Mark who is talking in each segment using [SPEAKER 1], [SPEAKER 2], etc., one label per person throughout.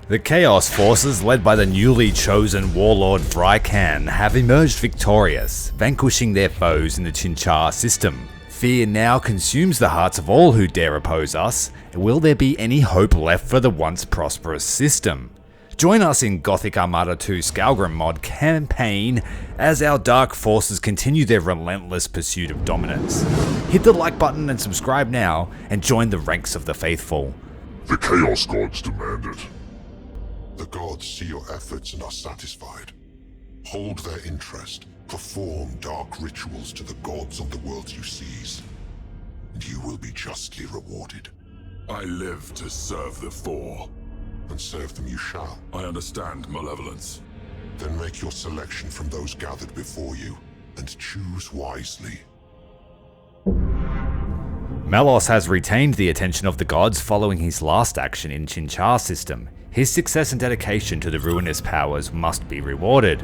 [SPEAKER 1] The Chaos forces, led by the newly chosen Warlord Vrykan, have emerged victorious, vanquishing their foes in the Chinchare system. Fear now consumes the hearts of all who dare oppose us. Will there be any hope left for the once prosperous system? Join us in Gothic Armada 2 Skalgrim mod campaign as our dark forces continue their relentless pursuit of dominance. Hit the like button and subscribe now, and join the ranks of the faithful.
[SPEAKER 2] The Chaos Gods demand it.
[SPEAKER 3] The gods see your efforts and are satisfied. Hold their interest. Perform dark rituals to the gods of the worlds you seize, and you will be justly rewarded.
[SPEAKER 2] I live to serve the Four.
[SPEAKER 3] And serve them you shall.
[SPEAKER 2] I understand, malevolence.
[SPEAKER 3] Then make your selection from those gathered before you, and choose wisely.
[SPEAKER 1] Malos has retained the attention of the gods following his last action in Chinchare system. His success and dedication to the ruinous powers must be rewarded.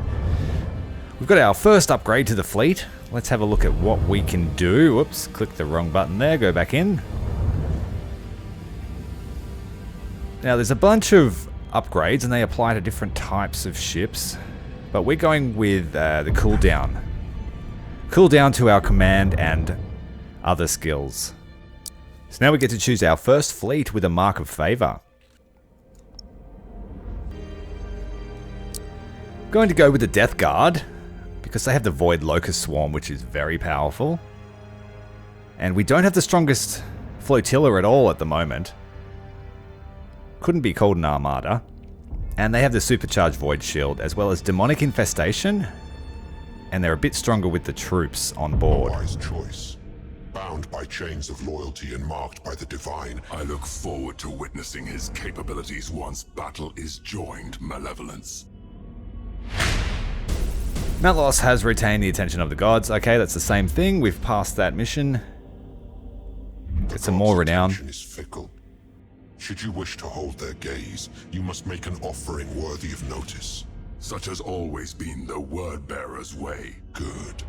[SPEAKER 1] We've got our first upgrade to the fleet. Let's have a look at what we can do. Whoops, click the wrong button there, go back in. Now there's a bunch of upgrades and they apply to different types of ships, but we're going with the cooldown. Cooldown to our command and other skills. So now we get to choose our first fleet with a mark of favor. Going to go with the Death Guard, because they have the Void Locust Swarm, which is very powerful. And we don't have the strongest flotilla at all at the moment. Couldn't be called an armada. And they have the Supercharged Void Shield, as well as Demonic Infestation. And they're a bit stronger with the troops on board.
[SPEAKER 3] Wise choice. Bound by chains of loyalty and marked by the divine.
[SPEAKER 2] I look forward to witnessing his capabilities once battle is joined, malevolence.
[SPEAKER 1] Malos has retained the attention of the gods. Okay, that's the same thing. We've passed that mission. Get some more renown.
[SPEAKER 3] Is fickle. Should you wish to hold their gaze, you must make an offering worthy of notice.
[SPEAKER 2] Such has always been the word-bearer's way.
[SPEAKER 3] Good.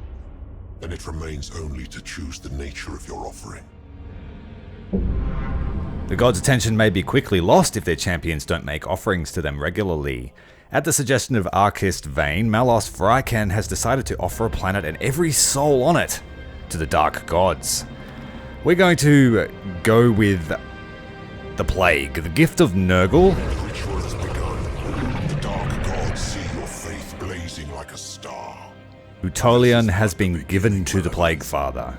[SPEAKER 3] Then it remains only to choose the nature of your offering.
[SPEAKER 1] The gods' attention may be quickly lost if their champions don't make offerings to them regularly. At the suggestion of Archist Vane, Warlord Vrykan has decided to offer a planet and every soul on it to the Dark Gods. We're going to go with the Plague, the gift of Nurgle.
[SPEAKER 3] The ritual has begun. The Dark Gods see your faith blazing like a star.
[SPEAKER 1] Taurean has been given to the Plague Father.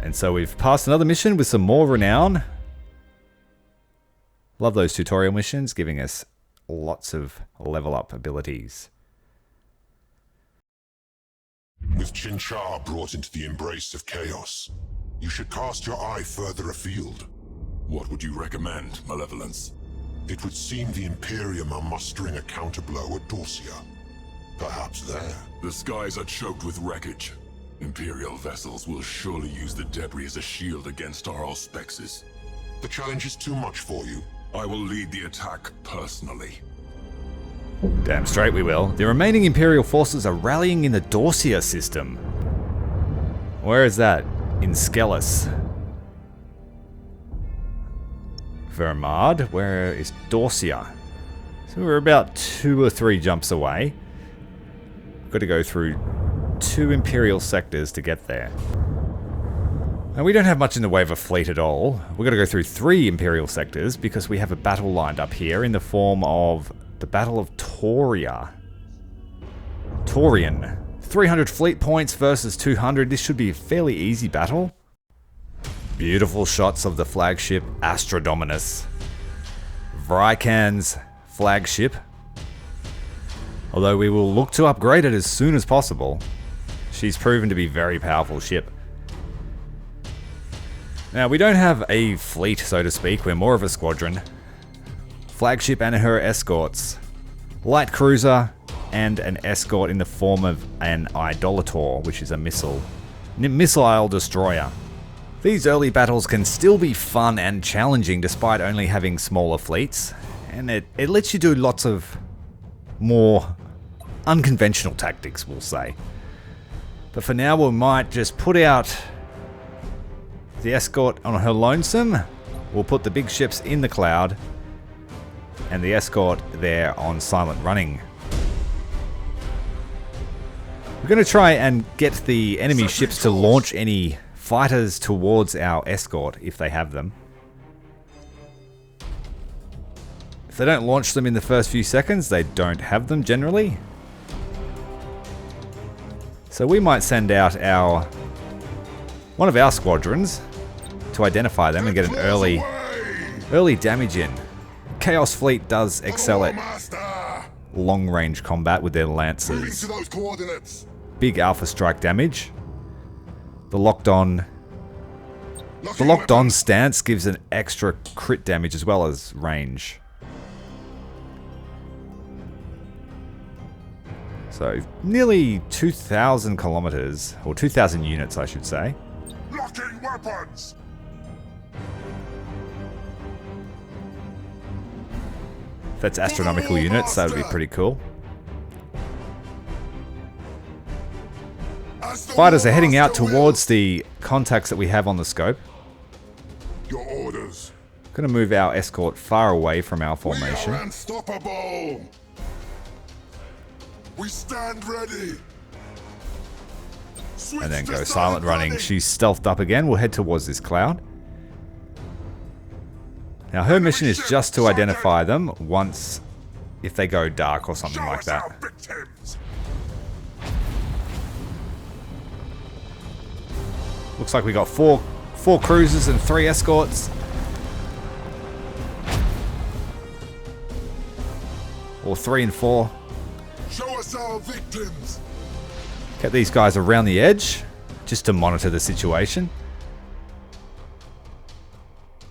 [SPEAKER 1] And so we've passed another mission with some more renown. Love those tutorial missions, giving us lots of level up abilities.
[SPEAKER 3] With Chinchare brought into the embrace of chaos, you should cast your eye further afield.
[SPEAKER 2] What would you recommend, malevolence?
[SPEAKER 3] It would seem the Imperium are mustering a counterblow at Dorsia. Perhaps there.
[SPEAKER 2] The skies are choked with wreckage. Imperial vessels will surely use the debris as a shield against our auspexes.
[SPEAKER 3] The challenge is too much for you.
[SPEAKER 2] I will lead the attack personally.
[SPEAKER 1] Damn straight we will. The remaining Imperial forces are rallying in the Dorsia system. Where is that? In Skelis. Vermard? Where is Dorsia? So we're about 2 or 3 jumps away. We've got to go through 2 Imperial sectors to get there. And we don't have much in the way of a fleet at all. We've got to go through 3 Imperial sectors because we have a battle lined up here in the form of the Battle of Taurean. 300 fleet points versus 200. This should be a fairly easy battle. Beautiful shots of the flagship Astrodominus. Vrykan's flagship. Although we will look to upgrade it as soon as possible. She's proven to be a very powerful ship. Now, we don't have a fleet, so to speak. We're more of a squadron. Flagship and her escorts. Light cruiser and an escort in the form of an Idolator, which is a missile destroyer. These early battles can still be fun and challenging despite only having smaller fleets. And it lets you do lots of more unconventional tactics, we'll say. But for now, we might just put out the escort on her lonesome. We'll put the big ships in the cloud and the escort there on silent running. We're going to try and get the enemy ships to launch any fighters towards our escort if they have them. If they don't launch them in the first few seconds, they don't have them generally. So we might send out one of our squadrons to identify them and get an early damage in. Chaos Fleet does excel at long-range combat with their lancers. Big alpha strike damage. The locked-on stance gives an extra crit damage as well as range. So nearly 2,000 kilometers, or 2,000 units, I should say.
[SPEAKER 3] Locking weapons.
[SPEAKER 1] If that's astronomical units, that would be pretty cool. Fighters are heading out towards the contacts that we have on the scope.
[SPEAKER 3] Your orders.
[SPEAKER 1] Going to move our escort far away from our formation.
[SPEAKER 3] We are unstoppable. We stand ready.
[SPEAKER 1] And then go silent running. She's stealthed up again. We'll head towards this cloud. Now her mission is just to identify them once, if they go dark or something like that. Looks like we got four cruisers and 3 escorts. Or 3 and 4.
[SPEAKER 3] Show us our victims.
[SPEAKER 1] Get these guys around the edge just to monitor the situation.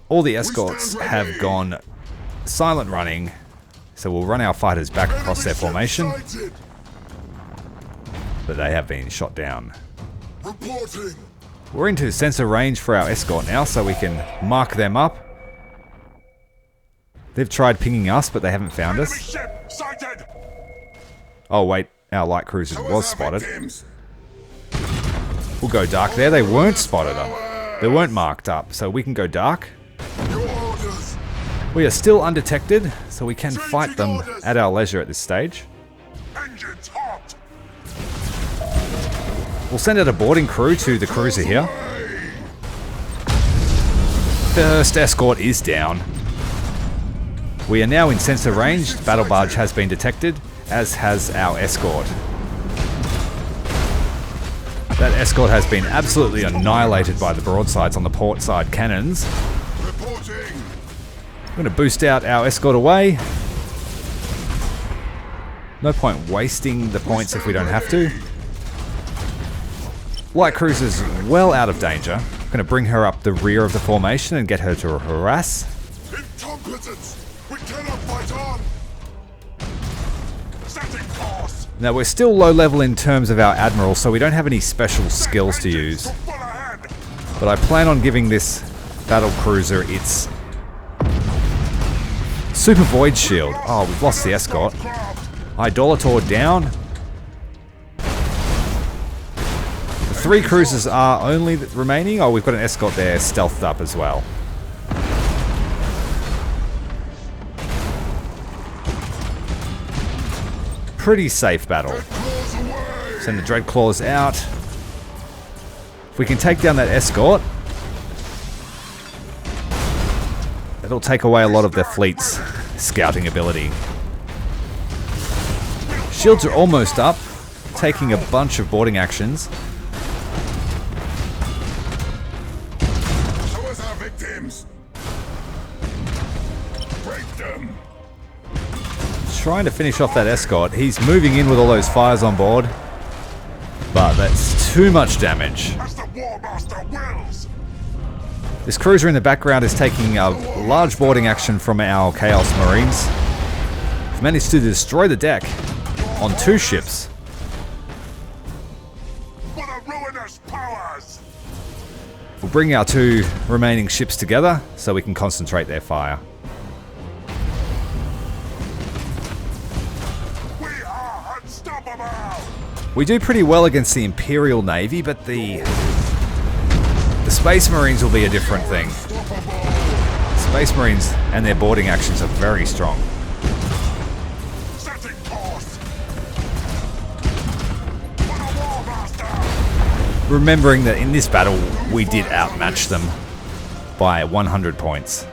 [SPEAKER 1] All the escorts have gone silent running, so we'll run our fighters back across their formation. But they have been shot down.
[SPEAKER 3] Reporting.
[SPEAKER 1] We're into sensor range for our escort now, so we can mark them up. They've tried pinging us, but they haven't found us. Oh wait, our light cruiser was spotted. We'll go dark there. They weren't spotted up. They weren't marked up, so we can go dark. We are still undetected, so we can fight them at our leisure at this stage. We'll send out a boarding crew to the cruiser here. First escort is down. We are now in sensor range. The battle barge has been detected, as has our escort. That escort has been absolutely annihilated by the broadsides on the port side cannons. I'm going to boost out our escort away. No point wasting the points if we don't have to. Light cruiser's well out of danger. I'm going to bring her up the rear of the formation and get her to harass.
[SPEAKER 3] Incompetence! We cannot fight on! Setting course!
[SPEAKER 1] Now we're still low level in terms of our admiral, so we don't have any special skills to use. But I plan on giving this battle cruiser its Super Void Shield. Oh, we've lost the escort. Idolator down. The 3 cruisers are only remaining. Oh, we've got an escort there stealthed up as well. Pretty safe battle. Send the Dreadclaws out. If we can take down that escort, it'll take away a lot of their fleet's scouting ability. Shields are almost up, taking a bunch of boarding actions.
[SPEAKER 3] Show us our victims. Break them.
[SPEAKER 1] Trying to finish off that escort. He's moving in with all those fires on board, but that's too much damage.
[SPEAKER 3] As the War Master wills.
[SPEAKER 1] This cruiser in the background is taking a large boarding action from our Chaos Marines. We've managed to destroy the deck on 2 ships.
[SPEAKER 3] For the ruinous powers.
[SPEAKER 1] We'll bring our 2 remaining ships together so we can concentrate their fire.
[SPEAKER 3] We are unstoppable.
[SPEAKER 1] We do pretty well against the Imperial Navy, but the Space Marines will be a different thing. Space Marines and their boarding actions are very strong.
[SPEAKER 2] Setting course. For the War Master.
[SPEAKER 1] Remembering that in this battle, we did outmatch them by 100 points.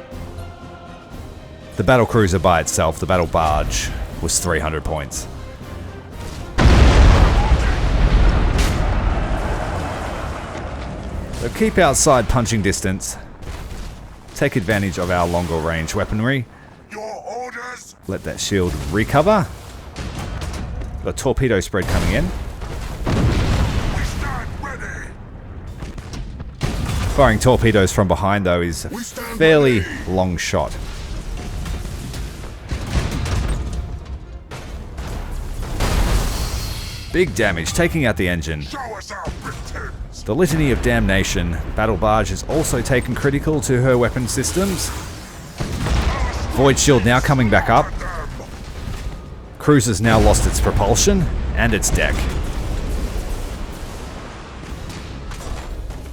[SPEAKER 1] The battle cruiser by itself, the battle barge, was 300 points. So keep outside punching distance. Take advantage of our longer range weaponry.
[SPEAKER 2] Your orders.
[SPEAKER 1] Let that shield recover. Got torpedo spread coming in.
[SPEAKER 2] We stand ready.
[SPEAKER 1] Firing torpedoes from behind though is a fairly long shot. Big damage, taking out the engine.
[SPEAKER 2] Show us our victims.
[SPEAKER 1] The Litany of Damnation. Battle Barge has also taken critical to her weapon systems. Void Shield now coming back up. Cruiser's now lost its propulsion and its deck.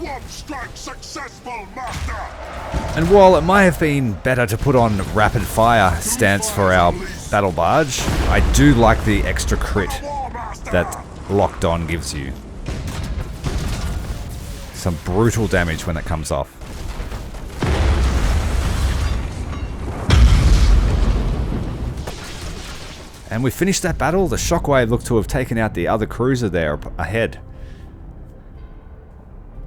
[SPEAKER 2] One strike successful, Master.
[SPEAKER 1] And while it might have been better to put on rapid fire stance for our Battle Barge, I do like the extra crit
[SPEAKER 2] War Master.
[SPEAKER 1] that Locked On gives you. Some brutal damage when it comes off. And we finished that battle. The Shockwave looked to have taken out the other cruiser there ahead.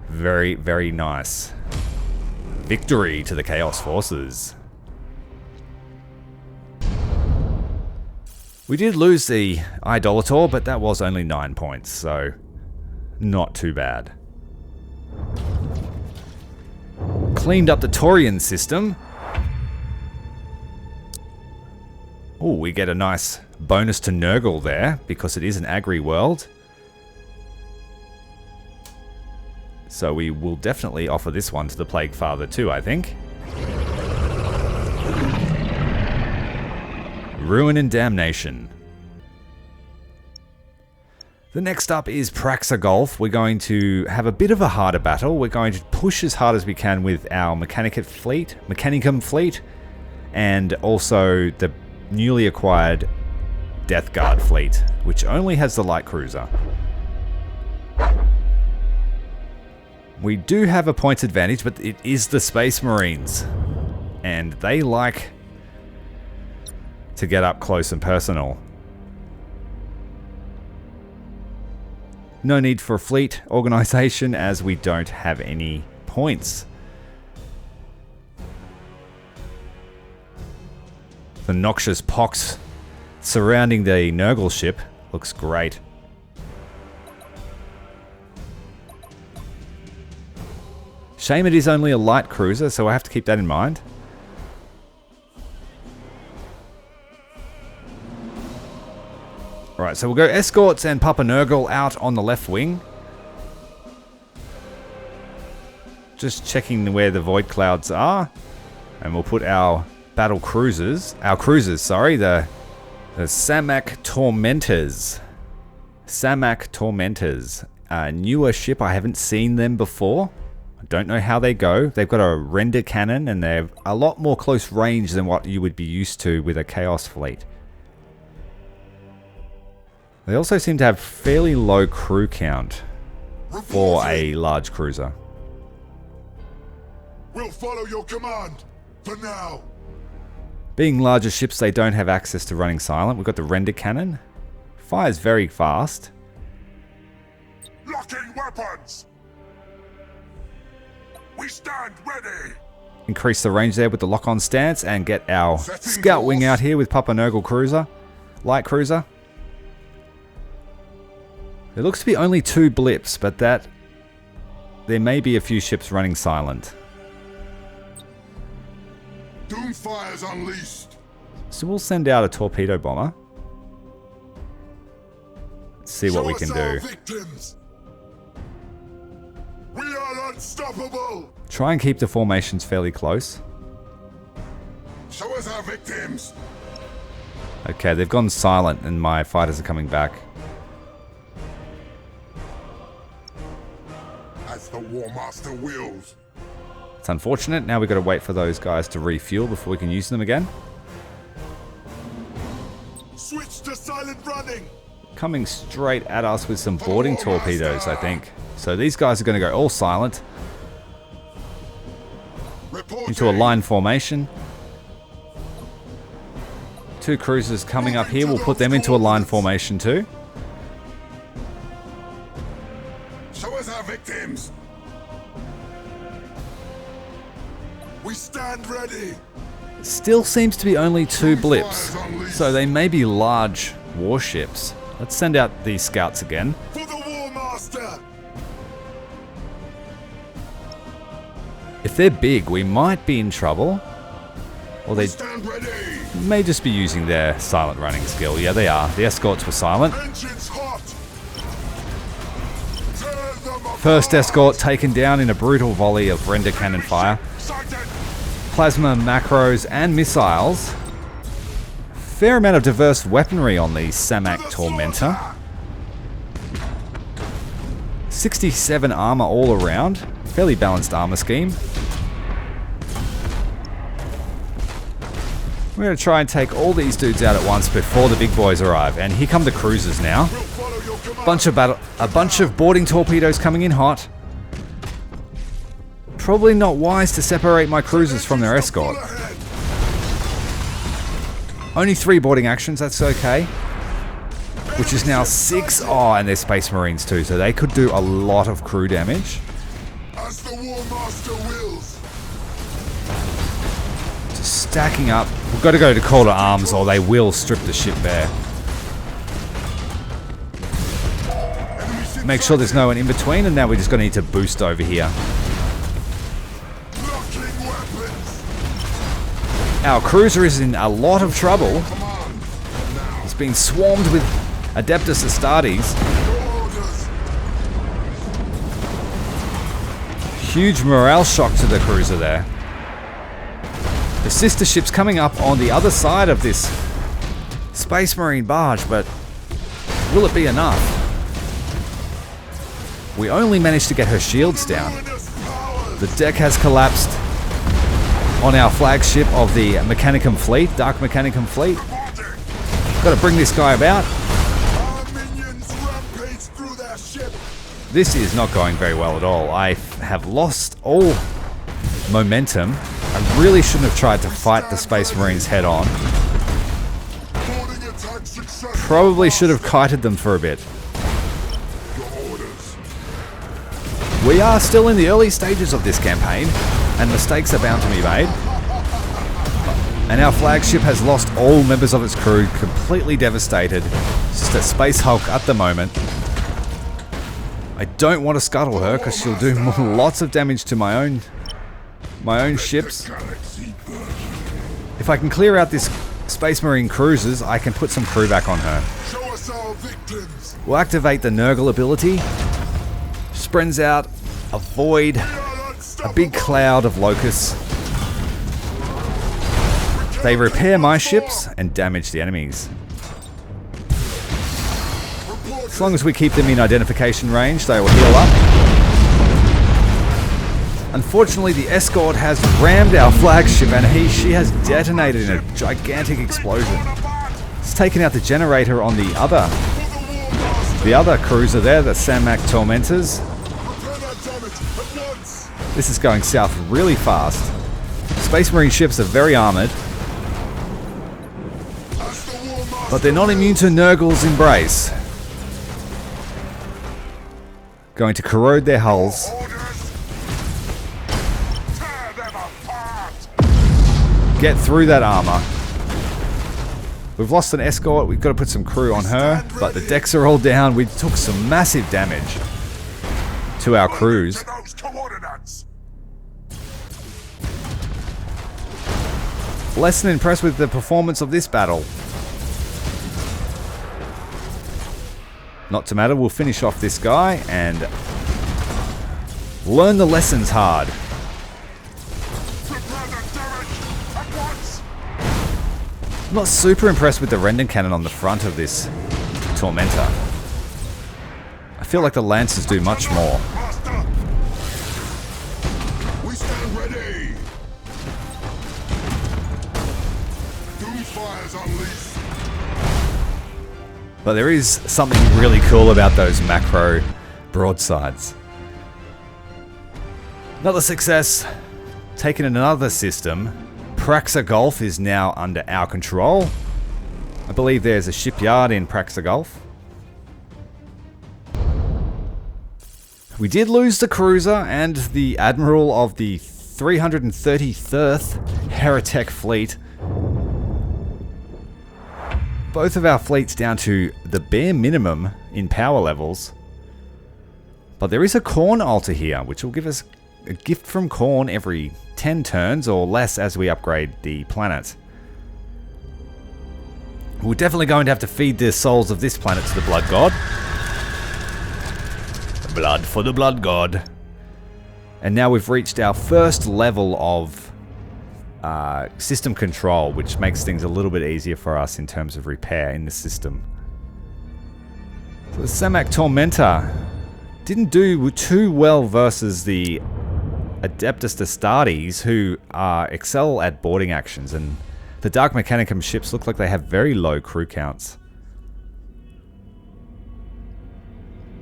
[SPEAKER 1] Very, very nice. Victory to the Chaos Forces. We did lose the Idolator, but that was only 9 points, so not too bad. Cleaned up the Taurean system. Oh, we get a nice bonus to Nurgle there, because it is an Agri world. So we will definitely offer this one to the Plague Father too, I think. Ruin and Damnation. The next up is Praxa Golf. We're going to have a bit of a harder battle. We're going to push as hard as we can with our Mechanicum fleet, and also the newly acquired Death Guard fleet, which only has the light cruiser. We do have a points advantage, but it is the Space Marines, and they like to get up close and personal. No need for fleet organization as we don't have any points. The noxious pox surrounding the Nurgle ship looks great. Shame it is only a light cruiser, so I have to keep that in mind. Right, so we'll go escorts and Papa Nurgle out on the left wing. Just checking where the void clouds are. And we'll put our battle cruisers, the Samak Tormentors. Samak Tormentors. A newer ship, I haven't seen them before. I don't know how they go. They've got a render cannon and they're a lot more close range than what you would be used to with a Chaos fleet. They also seem to have fairly low crew count for a large cruiser.
[SPEAKER 2] We'll follow your command for now.
[SPEAKER 1] Being larger ships, they don't have access to running silent. We've got the render cannon. Fires very fast.
[SPEAKER 2] Locking weapons. We stand ready.
[SPEAKER 1] Increase the range there with the lock-on stance and get our scout wing out here with Papa Nurgle cruiser, light cruiser. There looks to be only 2 blips, but there may be a few ships running silent.
[SPEAKER 2] Doomfire's unleashed.
[SPEAKER 1] So we'll send out a torpedo bomber. Let's see what we can do.
[SPEAKER 2] Victims. We are unstoppable.
[SPEAKER 1] Try and keep the formations fairly close.
[SPEAKER 2] Show us our victims.
[SPEAKER 1] Okay, they've gone silent and my fighters are coming back.
[SPEAKER 2] As the War Master wills.
[SPEAKER 1] It's unfortunate. Now we've got to wait for those guys to refuel before we can use them again.
[SPEAKER 2] Switch to silent running.
[SPEAKER 1] Coming straight at us with some boarding torpedoes, I think. So these guys are going to go all silent. Into a line formation. 2 cruisers coming up here. We'll put them into a line formation too.
[SPEAKER 2] Show us our victims. We stand ready.
[SPEAKER 1] Still seems to be only 2 blips. So they may be large warships. Let's send out these scouts again.
[SPEAKER 2] For the War Master.
[SPEAKER 1] If they're big, we might be in trouble. Or they
[SPEAKER 2] Stand ready.
[SPEAKER 1] may just be using their silent running skill. Yeah, they are. The escorts were silent.
[SPEAKER 2] Engines hot. Tear them apart.
[SPEAKER 1] First escort taken down in a brutal volley of render cannon fire.
[SPEAKER 2] Sighted.
[SPEAKER 1] Plasma, macros, and missiles. Fair amount of diverse weaponry on the Samak Tormentor. 67 armor all around. Fairly balanced armor scheme. We're going to try and take all these dudes out at once before the big boys arrive. And here come the cruisers now.
[SPEAKER 2] We'll follow your command.
[SPEAKER 1] A bunch of boarding torpedoes coming in hot. Probably not wise to separate my cruisers from their escort.
[SPEAKER 2] Full ahead.
[SPEAKER 1] Only 3 boarding actions, that's okay. Which is now 6. Oh, and they're Space Marines too, so they could do a lot of crew damage.
[SPEAKER 2] As the War Master wills.
[SPEAKER 1] Just stacking up. We've got to go to call to arms or they will strip the ship bare. Make sure there's no one in between, and now we're just going to need to boost over here.
[SPEAKER 2] Locking weapons.
[SPEAKER 1] Our cruiser is in a lot of trouble.
[SPEAKER 2] Command. Now.
[SPEAKER 1] It's been swarmed with Adeptus Astartes.
[SPEAKER 2] Orders.
[SPEAKER 1] Huge morale shock to the cruiser there. The sister ship's coming up on the other side of this Space Marine barge, but will it be enough? We only managed to get her shields down.
[SPEAKER 2] Luminous powers.
[SPEAKER 1] The deck has collapsed on our flagship of the Mechanicum fleet, Dark Mechanicum fleet. Got to bring this guy about.
[SPEAKER 2] Our minions rampage through their ship.
[SPEAKER 1] This is not going very well at all. I have lost all momentum. I really shouldn't have tried to fight the Space Marines head on.
[SPEAKER 2] Boarding attack successful.
[SPEAKER 1] Probably should have kited them for a bit.
[SPEAKER 2] Your orders.
[SPEAKER 1] We are still in the early stages of this campaign, and mistakes are bound to be made. And our flagship has lost all members of its crew, completely devastated. It's just a space hulk at the moment. I don't want to scuttle her because she'll do lots of damage to my own ships.
[SPEAKER 2] Galaxy version.
[SPEAKER 1] If I can clear out this Space Marine cruisers, I can put some crew back on her.
[SPEAKER 2] Show us our victims.
[SPEAKER 1] We'll activate the Nurgle ability. Springs out a void,
[SPEAKER 2] We are
[SPEAKER 1] a
[SPEAKER 2] unstoppable.
[SPEAKER 1] big cloud of locusts. They repair my ships and damage the enemies. As long as we keep them in identification range, they will heal up. Unfortunately, the escort has rammed our flagship and she has detonated in a gigantic explosion. It's taken out the generator on the other cruiser there, the Samak Tormentors.
[SPEAKER 2] Repair that damage at once.
[SPEAKER 1] This is going south really fast. Space Marine ships are very armored,
[SPEAKER 2] As the War Master
[SPEAKER 1] but they're not immune to Nurgle's embrace. Going to corrode their hulls.
[SPEAKER 2] orders. Tear them apart.
[SPEAKER 1] Get through that armor. We've lost an escort. We've got to put some crew on her, but the decks are all down. We took some massive damage to our crews.
[SPEAKER 2] To those coordinates.
[SPEAKER 1] Less than impressed with the performance of this battle. Not to matter, we'll finish off this guy and learn the lessons hard.
[SPEAKER 2] Repair the damage at once.
[SPEAKER 1] I'm not super impressed with the render cannon on the front of this Tormentor. I feel like the Lancers do much more.
[SPEAKER 2] Master. We stand ready.
[SPEAKER 3] fires unleashed.
[SPEAKER 1] But there is something really cool about those macro broadsides. Another success. Taken in another system. Praxa Golf is now under our control. I believe there's a shipyard in Praxa Golf. We did lose the cruiser and the admiral of the 333rd Heretic fleet. Both of our fleets down to the bare minimum in power levels. But there is a Khorne altar here, which will give us a gift from Khorne every 10 turns or less as we upgrade the planet. We're definitely going to have to feed the souls of this planet to the Blood God. Blood for the Blood God. And now we've reached our first level of system control, which makes things a little bit easier for us in terms of repair in the system. So the Samak Tormentor didn't do too well versus the Adeptus Astartes, who excel at boarding actions, and the Dark Mechanicum ships look like they have very low crew counts.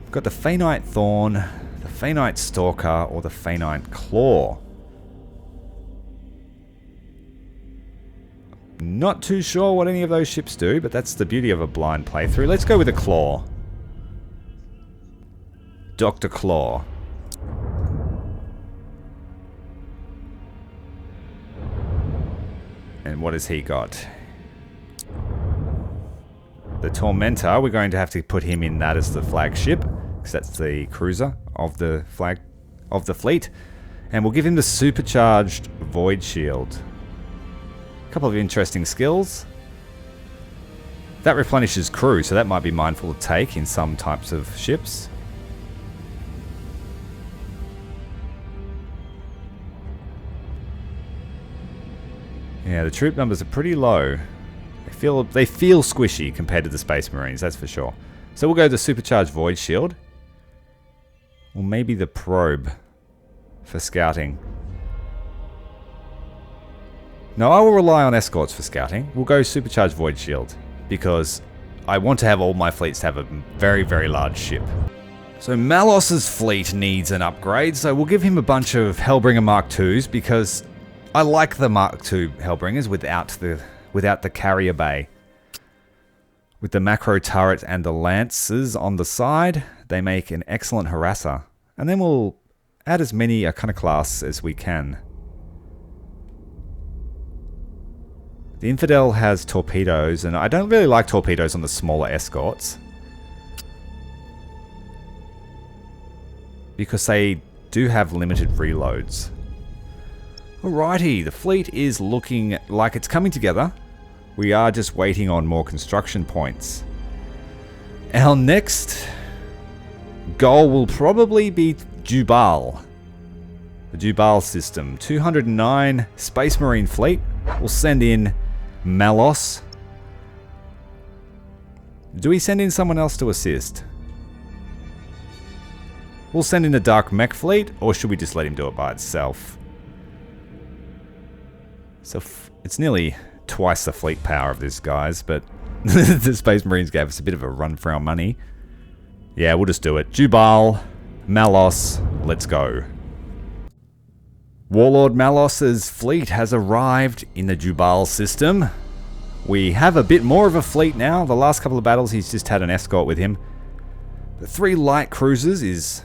[SPEAKER 1] We've got the Phaenite Thorn, the Phaenite Stalker, or the Phaenite Claw. Not too sure what any of those ships do, but that's the beauty of a blind playthrough. Let's go with a Claw. Dr. Claw. And what has he got? The Tormentor, we're going to have to put him in that as the flagship, because that's the cruiser of the fleet. And we'll give him the supercharged Void Shield. A couple of interesting skills. That replenishes crew, so that might be mindful to take in some types of ships. Yeah, the troop numbers are pretty low. They feel squishy compared to the Space Marines, that's for sure. So we'll go the supercharged Void Shield. Or maybe the Probe for scouting. No, I will rely on escorts for scouting. We'll go supercharged Void Shield, because I want to have all my fleets to have a very, very large ship. So Malos's fleet needs an upgrade, so we'll give him a bunch of Hellbringer Mark IIs, because I like the Mark II Hellbringers without the carrier bay. With the macro turret and the lances on the side, they make an excellent harasser. And then we'll add as many iconoclasts as we can. The Infidel has torpedoes, and I don't really like torpedoes on the smaller escorts, because they do have limited reloads. Alrighty, the fleet is looking like it's coming together. We are just waiting on more construction points. Our next goal will probably be Jubal. The Jubal system. 209 Space Marine fleet. We'll send in Malos. Do we send in someone else to assist? We'll send in a Dark Mech fleet, or should we just let him do it by itself? So it's nearly twice the fleet power of this, guys, but the Space Marines gave us a bit of a run for our money. Yeah, we'll just do it. Jubal, Malos, let's go. Warlord Malos's fleet has arrived in the Jubal system. We have a bit more of a fleet now. The last couple of battles he's just had an escort with him. The 3 light cruisers is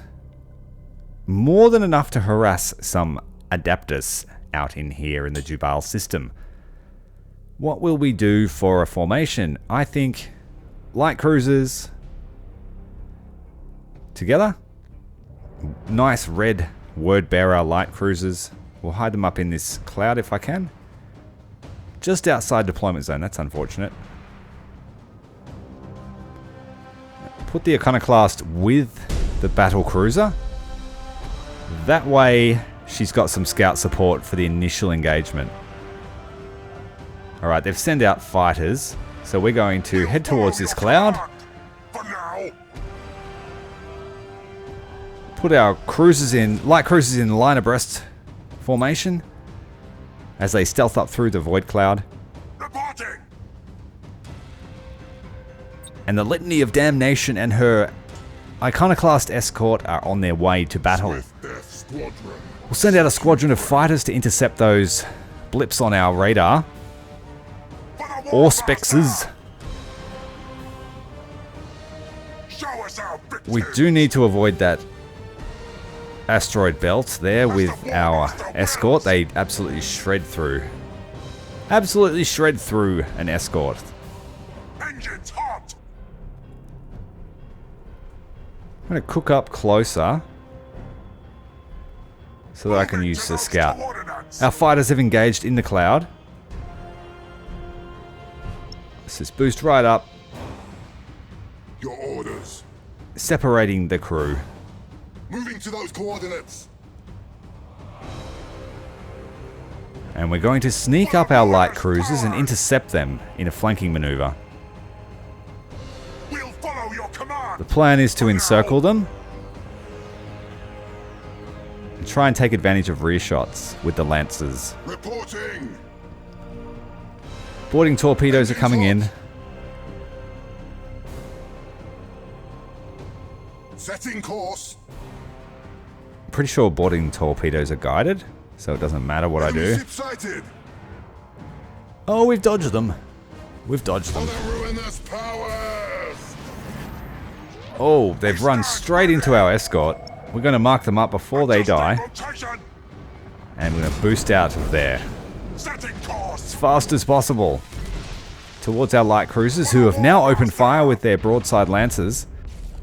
[SPEAKER 1] more than enough to harass some Adeptus out in here in the Jubal system. What will we do for a formation? I think light cruisers together. Nice red word bearer light cruisers. We'll hide them up in this cloud if I can. Just outside deployment zone, that's unfortunate. Put the iconoclast with the battle cruiser. That way she's got some scout support for the initial engagement. Alright, they've sent out fighters, so we're going to head towards this cloud. Put our cruisers in, light cruisers in line abreast formation as they stealth up through the void cloud.
[SPEAKER 3] Reporting!
[SPEAKER 1] And the Litany of Damnation and her Iconoclast escort are on their way to battle. We'll send out a squadron of fighters to intercept those blips on our radar. Auspexes. We do need to avoid that asteroid belt there with our escort. They absolutely shred through. Absolutely shred through an escort.
[SPEAKER 2] Engines hot.
[SPEAKER 1] I'm going to cook up closer so that I can use the scout. Our fighters have engaged in the cloud. Let's just boost right up,
[SPEAKER 2] Your orders.
[SPEAKER 1] separating the crew.
[SPEAKER 2] Moving to those coordinates.
[SPEAKER 1] And we're going to sneak up our light cruisers and intercept them in a flanking maneuver.
[SPEAKER 2] We'll follow your command.
[SPEAKER 1] The plan is to encircle them and try and take advantage of rear shots with the lancers.
[SPEAKER 2] Reporting.
[SPEAKER 1] Boarding torpedoes are coming in.
[SPEAKER 2] Setting course.
[SPEAKER 1] Pretty sure boarding torpedoes are guided, so it doesn't matter what I do.
[SPEAKER 2] Ship sighted.
[SPEAKER 1] Oh, we've dodged them. We've dodged them.
[SPEAKER 2] The ruinous powers.
[SPEAKER 1] Oh, they've run straight into our escort. We're going to mark them up before they die. And we're going to boost out of there
[SPEAKER 2] Setting course.
[SPEAKER 1] as fast as possible towards our light cruisers, who have now opened fire with their broadside lancers.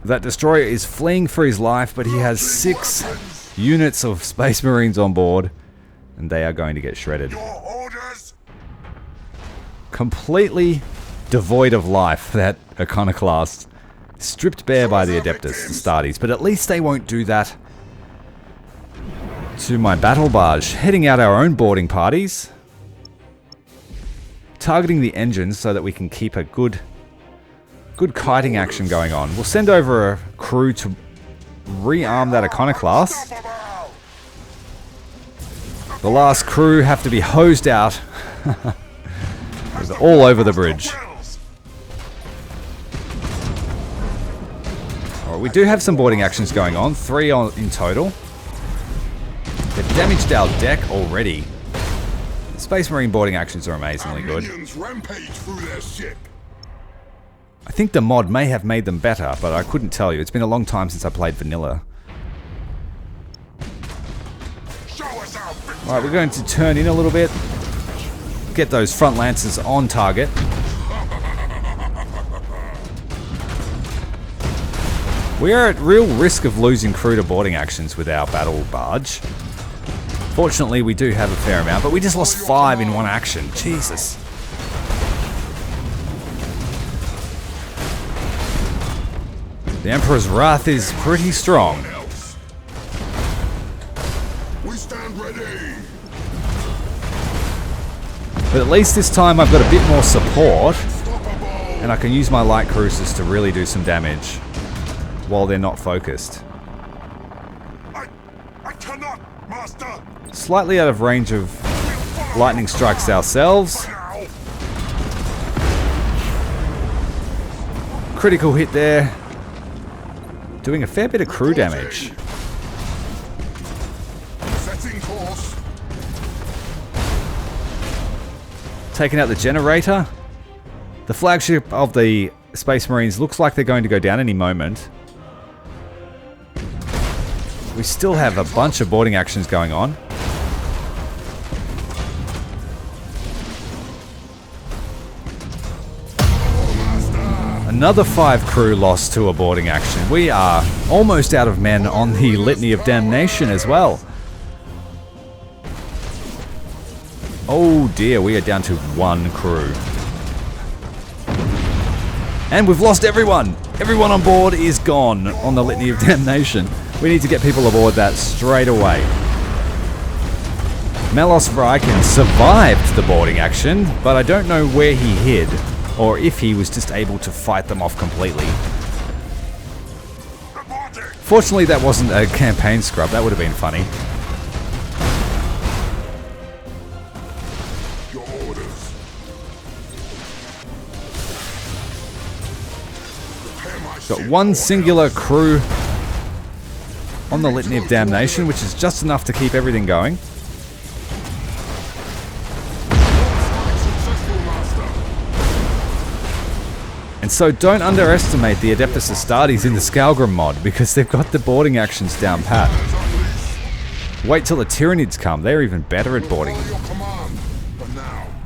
[SPEAKER 1] That destroyer is fleeing for his life, but he has 6 units of Space Marines on board, and they are going to get shredded.
[SPEAKER 2] Your orders.
[SPEAKER 1] Completely devoid of life, that Iconoclast. Stripped bare by the Adeptus, the Astartes, but at least they won't do that to my battle barge. Heading out our own boarding parties. Targeting the engines so that we can keep a good kiting action going on. We'll send over a crew to rearm that Iconoclast. The last crew have to be hosed out. They're all over the bridge. Alright, we do have some boarding actions going on. 3 in total. They've damaged our deck already. The Space Marine boarding actions are amazingly good.
[SPEAKER 2] Minions rampage through their ship.
[SPEAKER 1] I think the mod may have made them better, but I couldn't tell you. It's been a long time since I played vanilla.
[SPEAKER 2] Show us our victory.
[SPEAKER 1] Alright, we're going to turn in a little bit. Get those front lancers on target. We are at real risk of losing crew to boarding actions with our battle barge. Fortunately, we do have a fair amount, but we just lost 5 in one action. Jesus. The Emperor's Wrath is pretty strong.
[SPEAKER 2] We stand ready.
[SPEAKER 1] But at least this time I've got a bit more support, and I can use my light cruisers to really do some damage while they're not focused.
[SPEAKER 2] I cannot, Master.
[SPEAKER 1] Slightly out of range of lightning strikes ourselves.
[SPEAKER 2] Now.
[SPEAKER 1] Critical hit there. Doing a fair bit of crew damage.
[SPEAKER 2] Setting course.
[SPEAKER 1] Taking out the generator. The flagship of the Space Marines looks like they're going to go down any moment. We still have a bunch of boarding actions going on. Another 5 crew lost to a boarding action. We are almost out of men on the Litany of Damnation as well. Oh dear, we are down to 1 crew. And we've lost everyone! Everyone on board is gone on the Litany of Damnation. We need to get people aboard that straight away. Warlord Vrykan survived the boarding action, but I don't know where he hid, or if he was just able to fight them off completely. Fortunately, that wasn't a campaign scrub. That would have been funny.
[SPEAKER 2] Your orders.
[SPEAKER 1] Got one singular crew on the Litany of Damnation, which is just enough to keep everything going. And so don't underestimate the Adeptus Astartes in the Skalgrim mod, because they've got the boarding actions down pat. Wait till the Tyranids come, they're even better at boarding.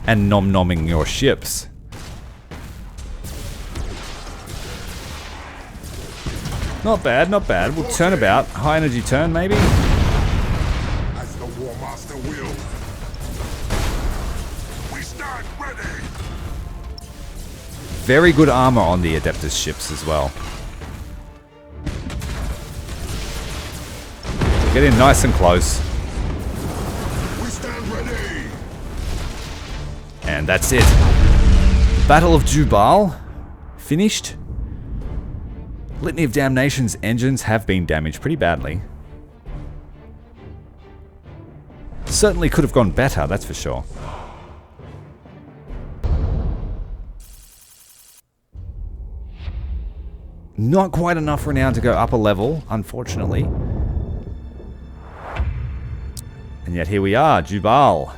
[SPEAKER 1] And nom-nomming your ships. Not bad, not bad. We'll turn about. High energy turn, maybe?
[SPEAKER 3] As the War Master will. We stand ready.
[SPEAKER 1] Very good armor on the Adeptus ships as well. Get in nice and close.
[SPEAKER 3] We stand ready.
[SPEAKER 1] And that's it. Battle of Jubal. Finished. Litany of Damnation's engines have been damaged pretty badly. Certainly could have gone better, that's for sure. Not quite enough renown to go up a level, unfortunately. And yet here we are, Jubal.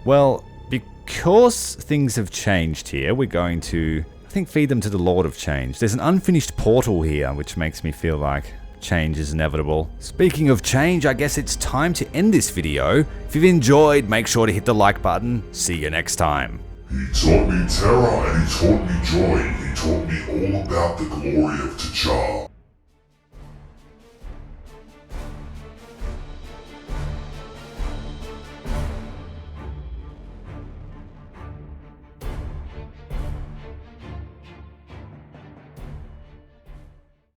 [SPEAKER 1] Well, because things have changed here, we're going to, I think, feed them to the Lord of Change. There's an unfinished portal here, which makes me feel like change is inevitable. Speaking of change, I guess it's time to end this video. If you've enjoyed, make sure to hit the like button. See you next time.
[SPEAKER 3] He taught me terror and he taught me joy. He taught me all about the glory of Chinchare.